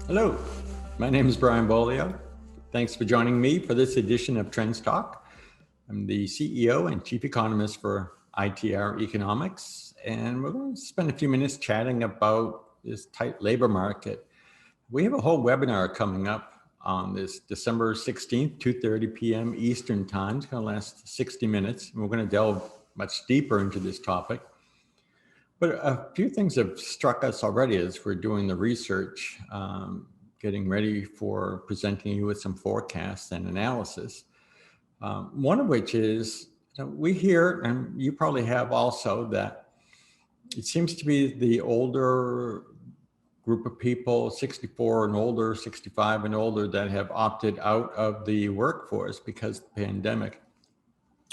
Hello, my name is Brian Beaulieu. Thanks for joining me for this edition of Trends Talk. I'm the CEO and Chief Economist for ITR Economics, and we're going to spend a few minutes chatting about this tight labor market. We have a whole webinar coming up on this December 16th, 2:30 p.m. Eastern Time. It's going to last 60 minutes, and we're going to delve much deeper into this topic. But a few things have struck us already as we're doing the research, getting ready for presenting you with some forecasts and analysis. One of which is, we hear, and you probably have also, that it seems to be the older group of people, 64 and older, 65 and older, that have opted out of the workforce because of the pandemic.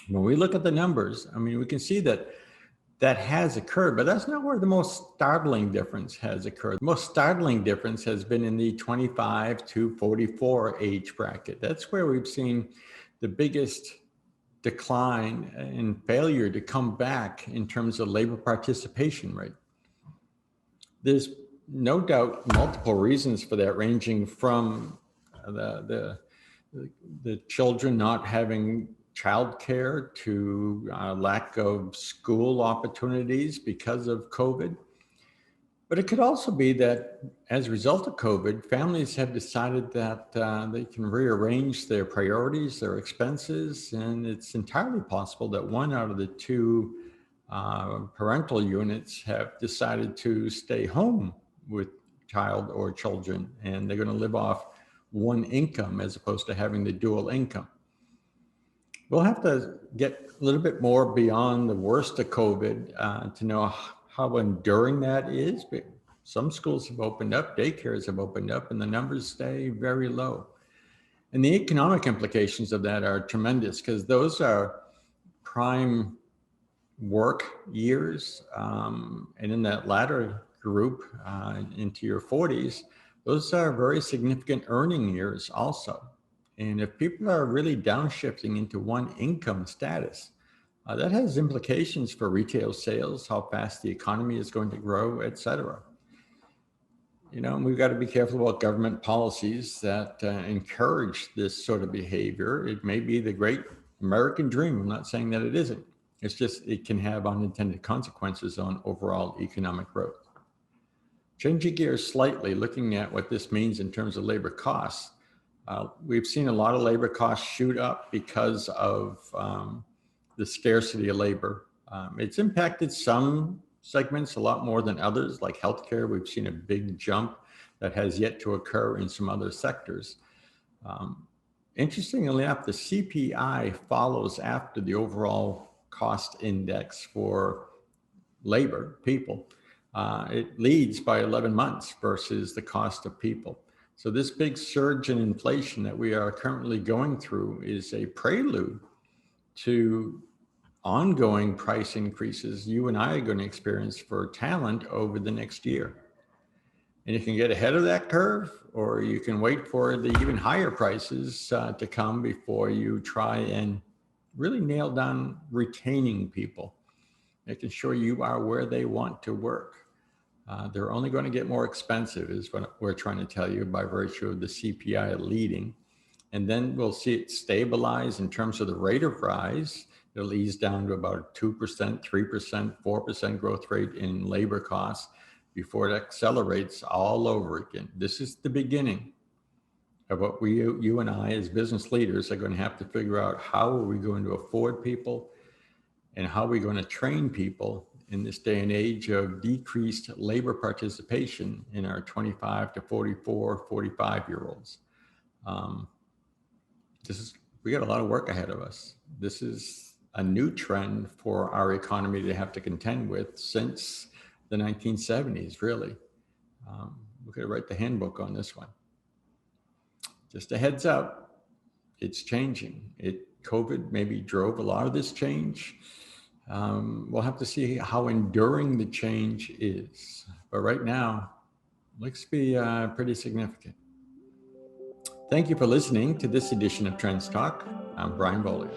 When we look at the numbers, I mean, we can see that has occurred, but that's not where the most startling difference has occurred. The most startling difference has been in the 25 to 44 age bracket. That's where we've seen the biggest decline and failure to come back in terms of labor participation rate. There's no doubt multiple reasons for that, ranging from the children not having childcare to lack of school opportunities because of COVID. But it could also be that as a result of COVID, families have decided that they can rearrange their priorities, their expenses, and it's entirely possible that one out of the two parental units have decided to stay home with child or children, and they're going to live off one income as opposed to having the dual income. We'll have to get a little bit more beyond the worst of COVID to know how enduring that is. But some schools have opened up, daycares have opened up, and the numbers stay very low. And the economic implications of that are tremendous, because those are prime work years. And in that latter group, into your 40s, those are very significant earning years also. And if people are really downshifting into one income status, that has implications for retail sales, how fast the economy is going to grow, et cetera. We've got to be careful about government policies that encourage this sort of behavior. It may be the great American dream. I'm not saying that it isn't. It's just it can have unintended consequences on overall economic growth. Changing gears slightly, looking at what this means in terms of labor costs. We've seen a lot of labor costs shoot up because of the scarcity of labor. It's impacted some segments a lot more than others, like healthcare. We've seen a big jump that has yet to occur in some other sectors. Interestingly enough, the CPI follows after the overall cost index for labor, people. It leads by 11 months versus the cost of people. So this big surge in inflation that we are currently going through is a prelude to ongoing price increases you and I are going to experience for talent over the next year. And you can get ahead of that curve, or you can wait for the even higher prices to come before you try and really nail down retaining people, making sure you are where they want to work. They're only going to get more expensive, is what we're trying to tell you, by virtue of the CPI leading. And then we'll see it stabilize in terms of the rate of rise. It'll ease down to about 2%, 3%, 4% growth rate in labor costs before it accelerates all over again. This is the beginning of what you and I as business leaders are going to have to figure out. How are we going to afford people, and how are we going to train people in this day and age of decreased labor participation in our 25 to 44, 45-year-olds. We got a lot of work ahead of us. This is a new trend for our economy to have to contend with since the 1970s, really. We're going to write the handbook on this one. Just a heads up, it's changing. COVID maybe drove a lot of this change. We'll have to see how enduring the change is. But right now, looks to be pretty significant. Thank you for listening to this edition of Trends Talk. I'm Brian Beaulieu.